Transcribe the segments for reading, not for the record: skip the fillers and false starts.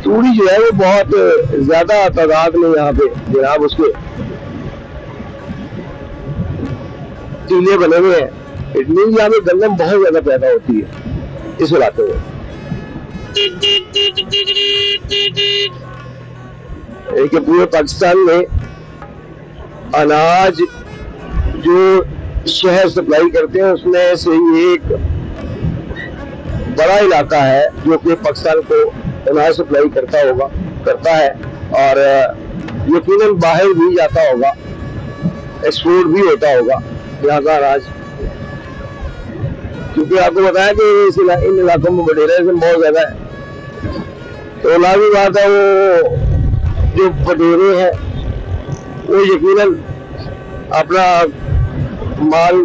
तूड़ी जो है वो बहुत ज्यादा तादाद में यहाँ पे जनाब उसके टीले बने हुए हैं। इट मीन यहाँ पे गंदम बहुत ज्यादा पैदा होती है इस इलाके में। एक पूरे पाकिस्तान में अनाज जो शहर सप्लाई करते हैं उसमें से एक बड़ा इलाका है जो कि पाकिस्तान को अनाज सप्लाई करता है और यकीनन बाहर भी जाता होगा, एक्सपोर्ट भी होता होगा यहाँ का अनाज। क्योंकि आपको बताया कि इन इलाकों में बटेरिज्म बहुत ज्यादा है। तो लाजमी बात है वो जो बटेरे हैं वो यकीनन अपना माल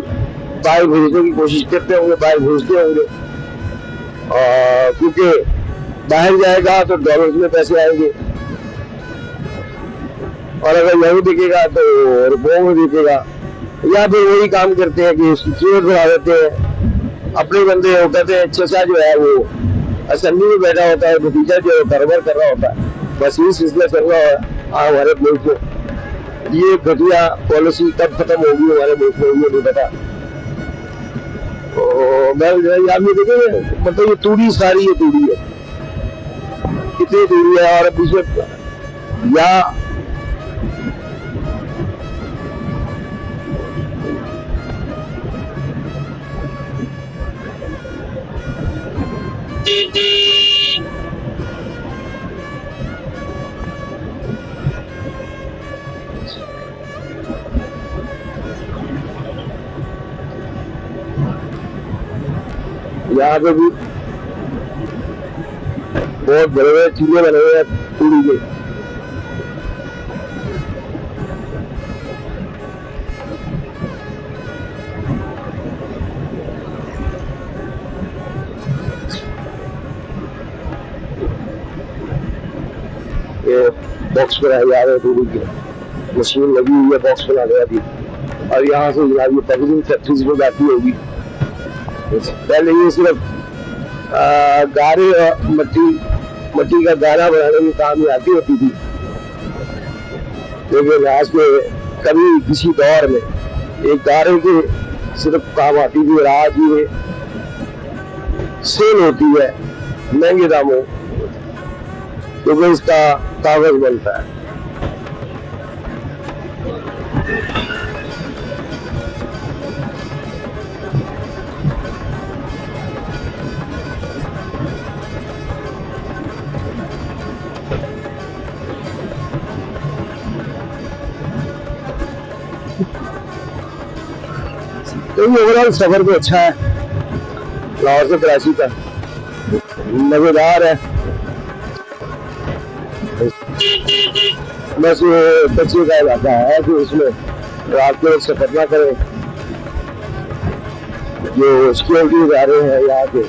बाहर भेजने की कोशिश करते होंगे, बाहर भेजते होंगे, क्योंकि बाहर जाएगा तो डॉलर्स में पैसे आएंगे और अगर यही बिकेगा तो रुपयों में बिकेगा। या फिर वही काम करते हैं कि कीमत बढ़ा देते हैं अपने बंदे। वो कहते हैं चचा जो है वो असेंबली में बैठा होता है, भतीजा जो है कारोबार कर रहा होता है, बस ये सिलसिला चल रहा है हमारे मुल्क में। ये घटिया पॉलिसी कब खत्म होगी हमारे मुल्क में ये नहीं पता। मैं आप ये देखेंगे मतलब ये तूड़ी सारी ये तूड़ी है, कितनी तूड़ी है। और पीछे या यहाँ पे भी बहुत बड़े बड़े चूल्हे बने हुए हैं तूड़ी के। ये बॉक्स बनाए जा रहे हैं तूड़ी के, मशीन लगी हुई है बॉक्स बनाने वाली और यहाँ से जनाब ये पैकेजिंग फैक्ट्रीज में जाती होगी। पहले ये सिर्फ गारे और मट्टी का गारा बनाने में काम में आती होती थी, लेकिन आज के कभी किसी दौर में एक गारे के सिर्फ काम आती थी और आज ये सेल होती है महंगे दामों क्योंकि इसका कागज बनता है। तो ये ओवरऑल सफर भी अच्छा है, लाहौर से कराची का मजेदार है। बस ये बच्चे का इलाका है कि उसमें रात के वक्त सफर ना करें। जो सिक्योरिटी इदारे हैं यहाँ के,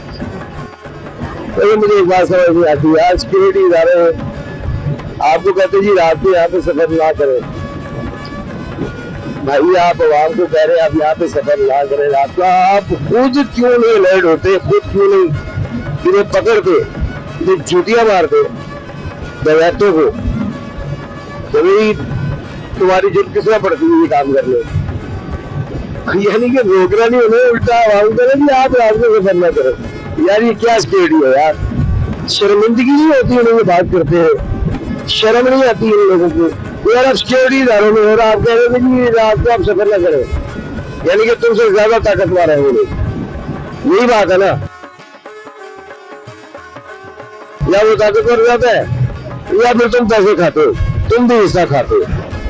तो मुझे एक बात समझ नहीं आती यार, सिक्योरिटी इदारे आपको कहते जी रात में यहाँ पे सफर ना करें। भाई आप आवाम को कह रहे हैं आप यहाँ पे सफर ना करें रात का, आप खुद क्यों नहीं अलर्ट होते, खुद क्यों नहीं इन्हें पकड़ के जूतियां मारते दवैतों को। तो भाई तुम्हारी जुर्म किसमें पड़ती है ये काम करने, यानी कि रोकना नहीं उन्हें, उल्टा आवाम करें कि आप रात में सफर ना करें। यार ये क्या सिक्योरिटी है यार, शर्मिंदगी नहीं होती उन्हें ये बात करते हैं, शर्म नहीं आती इन लोगों को। यार आप सिक्योरिटी इदारों में हो रहा, आप कह रहे थे कि रात को आप सफर ना करें, यानी कि तुमसे ज्यादा ताकतवर है वो लोग, यही बात है ना। या वो ताकतवर ज्यादा है या फिर तुम पैसे खाते हो, तुम भी हिस्सा खाते हो,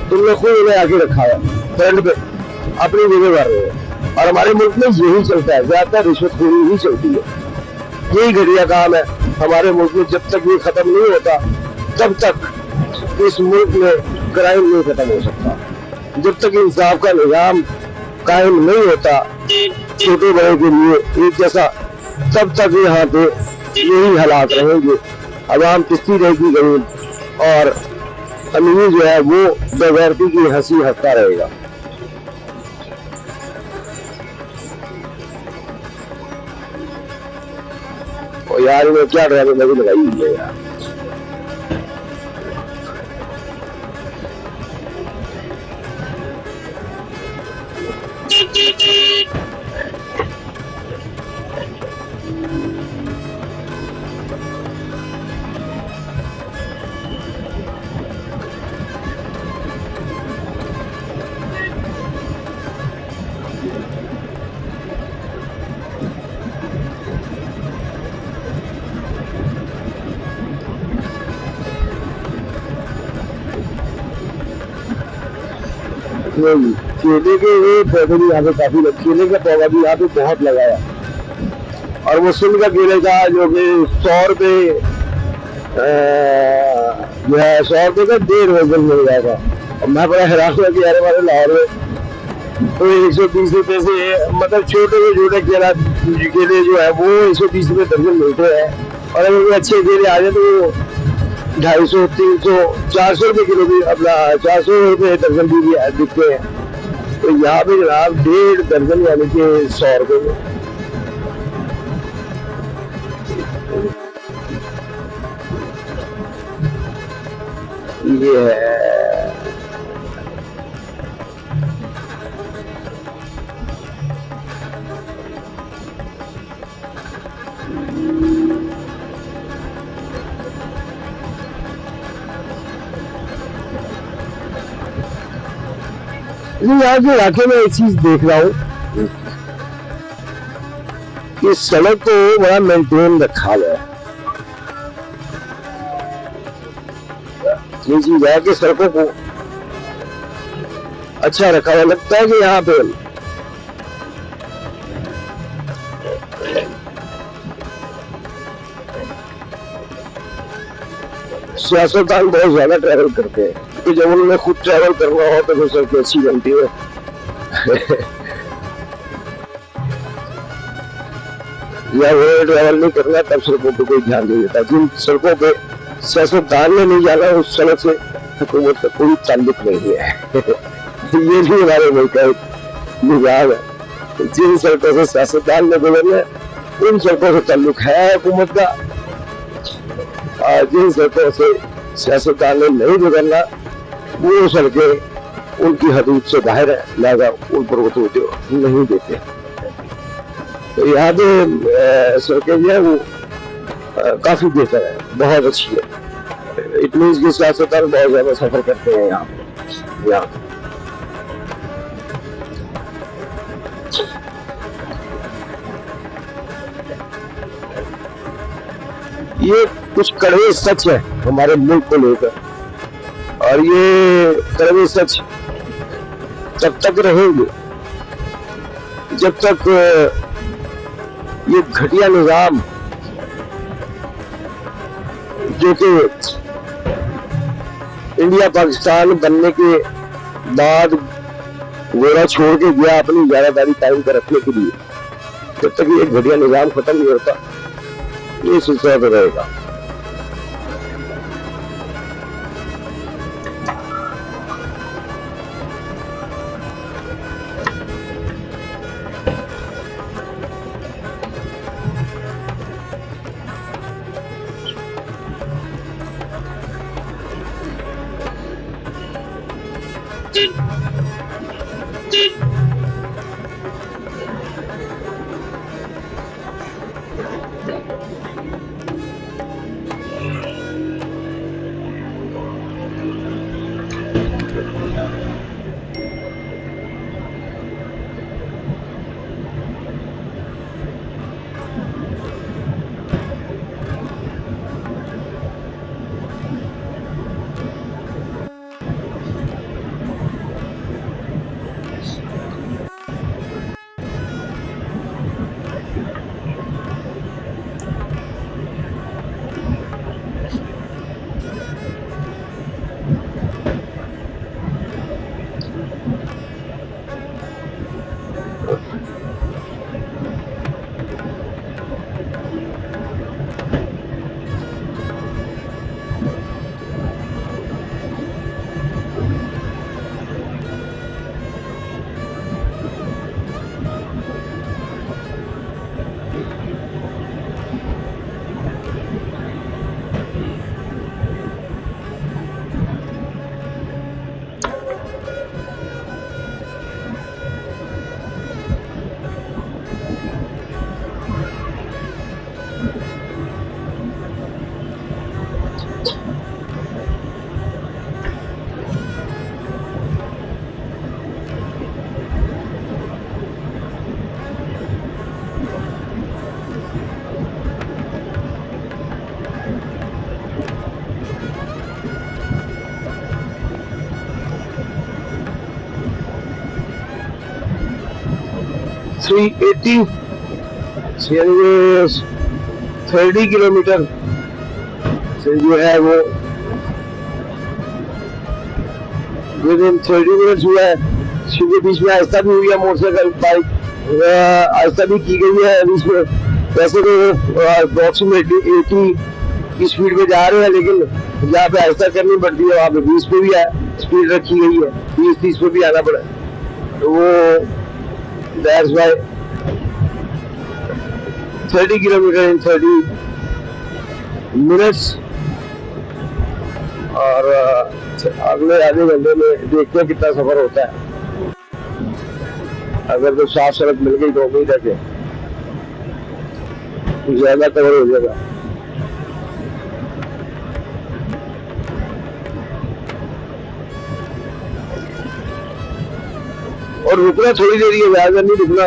तुमने खुद उन्हें आके रखा है फ्रंट पे अपनी जगह कर रहे हो। और हमारे मुल्क में यही चलता है, ज्यादातर रिश्वतखोरी ही चलती है, यही घटिया काम है हमारे मुल्क में। जब तक ये खत्म नहीं होता तब तक इस मुल्क में क्राइम नहीं खत्म हो सकता। जब तक इंसाफ का निजाम कायम नहीं होता छोटे बड़े के लिए एक जैसा, तब तक यहाँ पे यही हालात रहेंगे। अवाम किस्ती रहेगी गरीब और अमीर जो है वो बेगैरती की हंसी हंसता रहेगा। और यार मैं क्या ड्राइवर लगी लगाई हुई है यार। नहीं, केले के ये पौधे भी यहाँ पे काफी केले का पौधा भी यहाँ पे बहुत लगाया। और वो सिंध का केले का जो कि 100 रुपए जो है 100 रुपए का 1.5 दर्जन मिल जाएगा। और मैं बड़ा हैरान हुआ कि यार हमारे लाहौर में तो 130 रुपए से मतलब छोटे से छोटे केले जो है वो 130 रुपए दर्जन मिलते हैं। और अगर कोई अच्छे केले आ जाए तो वो 250, 300, 400 रुपए किलो भी अपना 400 रुपए दर्जन भी बिकते हैं। तो यहाँ पे जनाब 1.5 दर्जन यानी कि 100 रुपए में ये है। यहाँ के इलाके में एक चीज देख रहा हूँ कि सड़क को बड़ा मेंटेन रखा हुआ है। ये चीज है कि सड़कों को अच्छा रखा हुआ लगता है कि यहाँ पे सियासतदान बहुत ज्यादा ट्रैवल करते हैं कि जब उन्होंने खुद ट्रैवल करना हो तो फिर सड़कें अच्छी बनती है। या वो ट्रैवल नहीं करना तब सड़कों पर कोई ध्यान नहीं देता। जिन सड़कों पे सियासतदान ने नहीं जाना उस सड़क से हुकूमत का कोई ताल्लुक नहीं है। ये भी हमारे मुल्क का एक निजाम है। जिन सड़कों से सियासतदान ने गुजरना है उन सड़कों से ताल्लुक है हुकूमत का, और जिन सड़कों से सियासतदान ने नहीं गुजरना वो सड़कें उनकी हदूद से बाहर है, लिहाजा उन पर वो तवज्जो नहीं देते। तो यहाँ पे सड़कें जो है वो काफी बेहतर है, बहुत अच्छी है। इट मीन्स कि सियासतदान बहुत ज्यादा सफर करते हैं यहाँ पे। ये कुछ कड़वे सच है हमारे मुल्क को लेकर, और ये कड़वे सच तब तक रहेंगे जब तक ये घटिया निजाम जो कि इंडिया पाकिस्तान बनने के बाद गोरा छोड़ के गया अपनी ज्यादादारी कायम कर रखने के लिए, जब तक ये घटिया निजाम खत्म नहीं होता ये सिलसिला तो रहेगा। 380 30 किलोमीटर से जो है वो विद इन 30 मिनट्स हुआ है। इसके बीच में आहिस्ता भी हुई है, मोटरसाइकिल बाइक आहिस्ता भी की गई है बीच में। वैसे तो अप्रोक्सीमेटली 80 की स्पीड पे जा रहे हैं, लेकिन जहाँ पे आहिस्ता करनी पड़ती है वहाँ पे 20 पे भी स्पीड रखी गई है, 20-30 पे भी आना पड़ा। तो वो that's why 30 kilometre in 30 minutes. और अगले आधे घंटे में देखते हैं कितना सफर होता है। अगर तो साफ सड़क मिल गई तो उम्मीद है कि ज्यादा कवर हो जाएगा। और रुकना थोड़ी देर है, ज्यादा नहीं रुकना।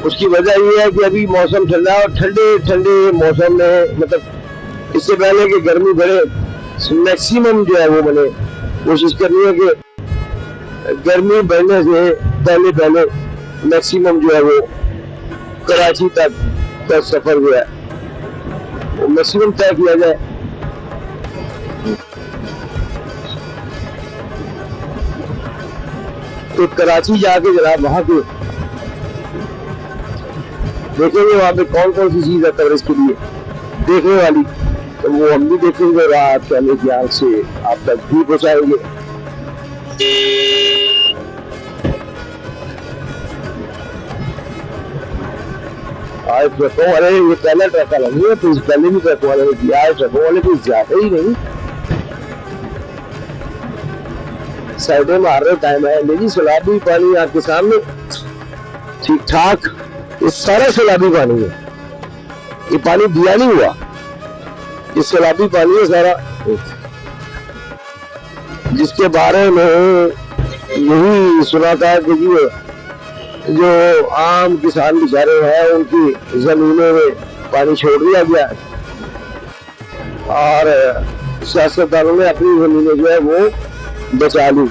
उसकी वजह ये है कि अभी मौसम ठंडा है और ठंडे ठंडे मौसम में, मतलब इससे पहले कि गर्मी बढ़े, मैक्सिमम जो है वो मैंने कोशिश करनी है कि गर्मी बढ़ने से पहले पहले मैक्सिमम जो है वो कराची तक का सफर जो है वो मैक्सिमम तय किया जाए। तो कराची जाके जनाब वहां पे देखेंगे वहां पे कौन कौन सी चीज है कवरेज के लिए देखने वाली, तो वो हम भी देखेंगे, रात कैमरे की आंख से आप तक भी पहुंचाएंगे। आज ट्रकों वाले, ये पहला ट्रक वाला नहीं है, तो पहले भी ट्रक वाले ने किया है, ट्रकों वाले कुछ जाते ही नहीं, साइडें मार रहे टाइम है। लेकिन सैलाबी पानी आपके सामने ठीक ठाक, ये सारा सैलाबी पानी है, ये पानी दिया नहीं हुआ, ये सैलाबी पानी है सारा, जिसके बारे में यही सुना था कि जो आम किसान बेचारे हैं उनकी जमीनों में पानी छोड़ दिया गया और सियासतदानों ने अपनी जमीनें जो है वो बचा ली।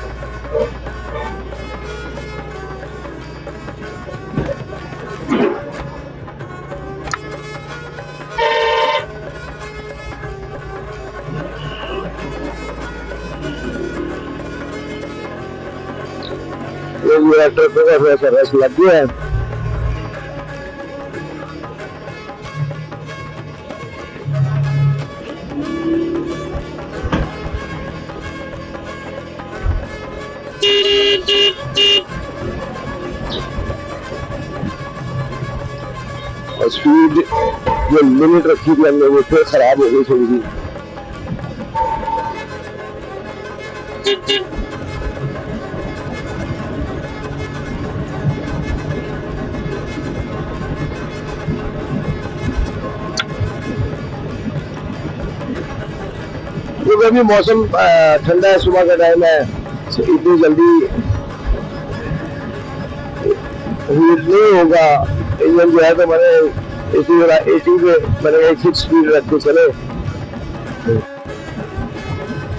ट्रकों का थोड़ा सा रस लग गया है। और स्पीड जो लिमिट रखी थी हमने वो फिर खराब हो गई थोड़ी सी। क्योंकि अभी मौसम ठंडा है, सुबह का टाइम है, इतनी जल्दी हीट नहीं होगा। इंजन जो है तो मैंने 80 पे मैंने एक फिक्स स्पीड रख के चले।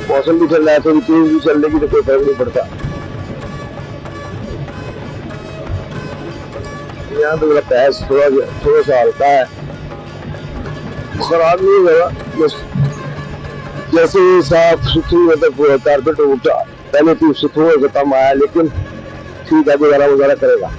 मौसम भी ठंडा है, थोड़ी तेज भी चलने की तो कोई फर्क नहीं पड़ता। यहाँ तो मेरा पैस थोड़ा सा हल्का है, खराब नहीं होगा, बस जैसे साफ सुथरी मतलब कारपेट उठा पहले तो उससे थोड़ा सा कम आया, लेकिन ठीक है, गुजारा वगैरह करेगा।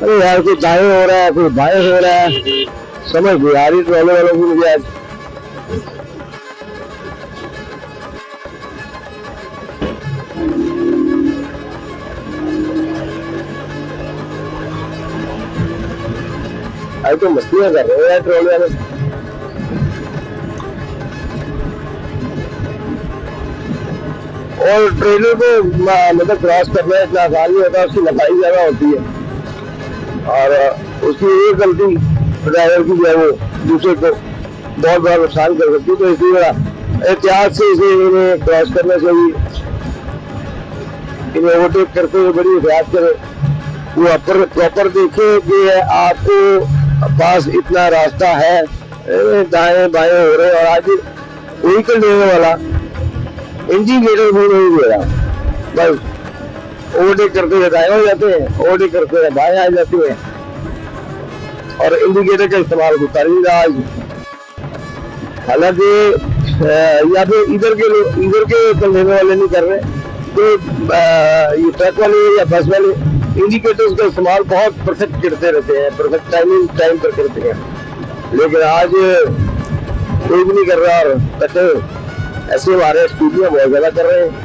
अरे यार, कोई दाएं हो रहा है, कोई बाएं हो रहा है, समझ गई यार, ट्रॉले वालों की मुझे आज तो मस्तियां कर रहे हैं यार ट्रॉले वाले। और ट्रेलर को मतलब क्रॉस करना इतना आसान नहीं होता, उसकी लंबाई ज्यादा होती है और उसकी एक गलती ड्राइवर की जो है वो दूसरे को बहुत बड़ा नुकसान कर सकती है। तो इसलिए एहतियात से इसे क्रॉस करने से भी इन्हें ओवरटेक करते हुए बड़ी एहतियात करें, वो प्रॉपर देखे कि आपको पास इतना रास्ता है, दाएं बाएं हो रहे, और आगे व्हीकल देने वाला इंडिकेटर भी नहीं दे रहा, बस ओवरटेक करते हुए दाएं हो जाते हैं, ओवरटेक करते हुए बाएं आ जाते हैं, और इंडिकेटर का इस्तेमाल को कर ही रहा है। हालांकि या फिर इधर के चलने वाले नहीं कर रहे, तो ये ट्रक वाले या बस वाले इंडिकेटर्स का इस्तेमाल बहुत परफेक्ट करते रहते हैं, परफेक्ट टाइम पर करते हैं, लेकिन आज कोई भी नहीं कर रहा, और कटे ऐसे हमारे स्टूडियो बहुत ज्यादा कर रहे हैं।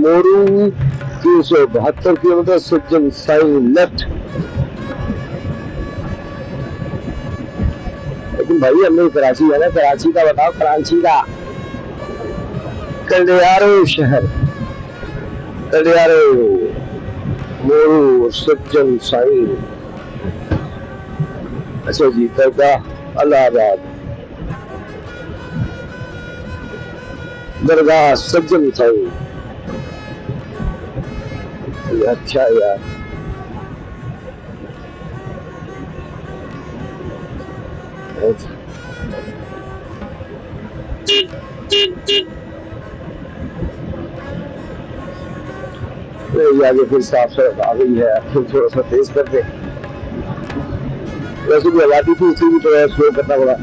मोरू 372 किलोमीटर सज्जन साइन लेफ्ट। लेकिन भाई हमने कराची जाना, कराची का बताओ, कराची का कलियारो शहर, कलियारो मोरू सज्जन साइन। अच्छा जी, दरगाह इलाहाबाद, दरगाह सज्जन साइन। अच्छा यार, आगे फिर साफ सड़क आ गई है, फिर थोड़ा सा तेज कर दे। वैसे भी आबादी थी, इसी भी थोड़ा स्लो करना पड़ा।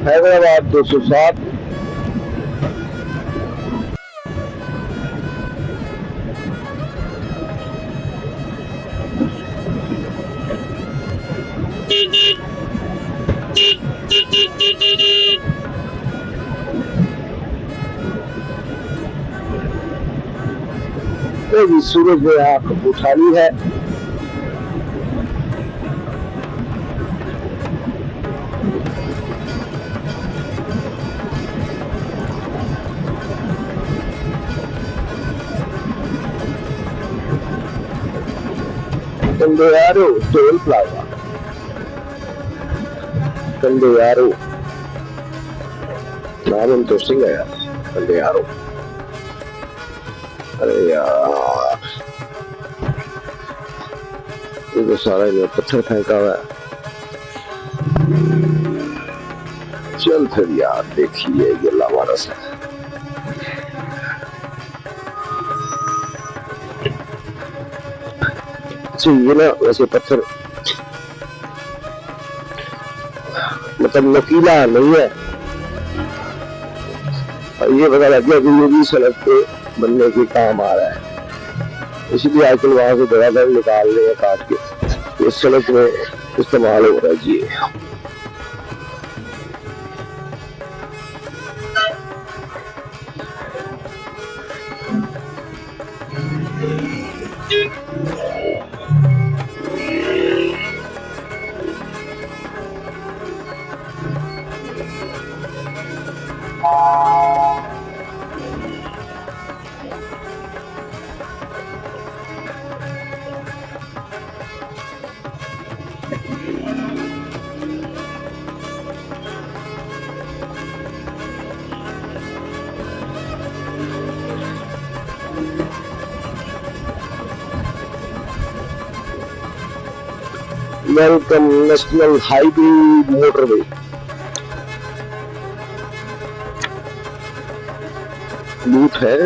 हैदराबाद 207। सूरज ने आंख उठा ली है। Candearo toll plaza, Candearo नाम इंटरेस्टिंग है यार, Candearo। अरे यार ये तो सारा इन्हें पत्थर फेंका हुआ है। चल फिर यार देखिए ये लावारा से ये ना वैसे पत्थर मतलब नकीला नहीं है, और ये पता लग गया कि ये भी सड़क पे बनने के काम आ रहा है, इसलिए आजकल वहां से दवा निकाल रहे हैं काट के, इस सड़क में इस्तेमाल हो रहा है जी। वेलकम नेशनल हाईवे मोटरवे, लूट है।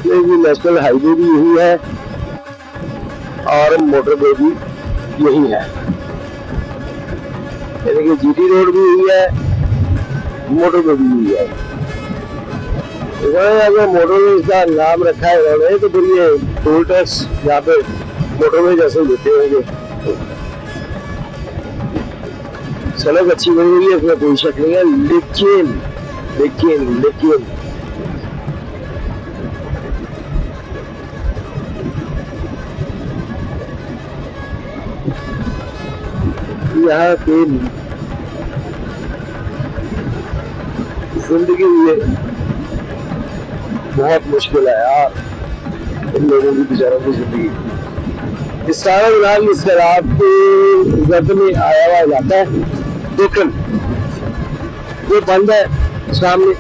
ये भी नेशनल हाईवे भी यही है और मोटरवे भी यही है, यानी कि जीटी रोड भी यही है, मोटरवे भी यही है। अगर मोटरवे का नाम रखा है इन्होंने तो फिर ये टोल टैक्स यहाँ पे मोटरवे जैसे लेते होंगे। सड़क अच्छी बनी हुई है, इसमें कोई शक नहीं है, लेकिन लेकिन लेकिन यहाँ पे जिंदगी बहुत मुश्किल है यार, इन लोगों की बेचारों की जिंदगी। इस सारा इलाका इस शराब के जद में आया हुआ इलाका है, लेकिन ये बंद है सामने,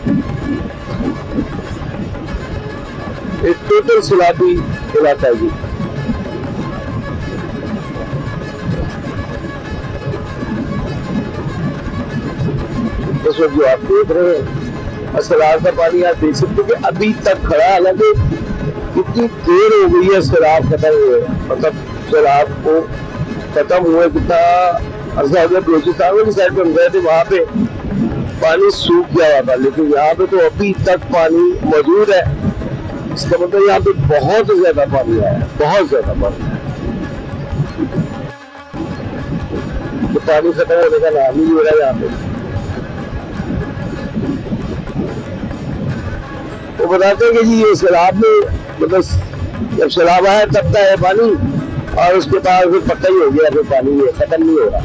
एक टोटल शराबी इलाका है जी। इस वक्त जो आप देख रहे हैं शराब का पानी, आप देख सकते हैं कि अभी तक खड़ा है, हालांकि कितनी देर हो गई है शराब खत्म हुए, मतलब शराब को खत्म हुए कितना अर्जा हो गया। बलोचिस्तान वाली साइड पे हम गए थे, वहां पे पानी सूख गया हुआ था, लेकिन यहाँ पे तो अभी तक पानी मौजूद है। इसका मतलब यहाँ पे बहुत ज्यादा पानी आया है, बहुत ज्यादा पानी है, तो पानी खत्म होने का नाम ही नहीं हो रहा है यहाँ पे। वो बताते हैं कि जी ये शराब में मतलब जब शराब आया तब का है पानी, और उसके बाद फिर पक्का ही हो गया, फिर पानी ये खत्म नहीं हो रहा।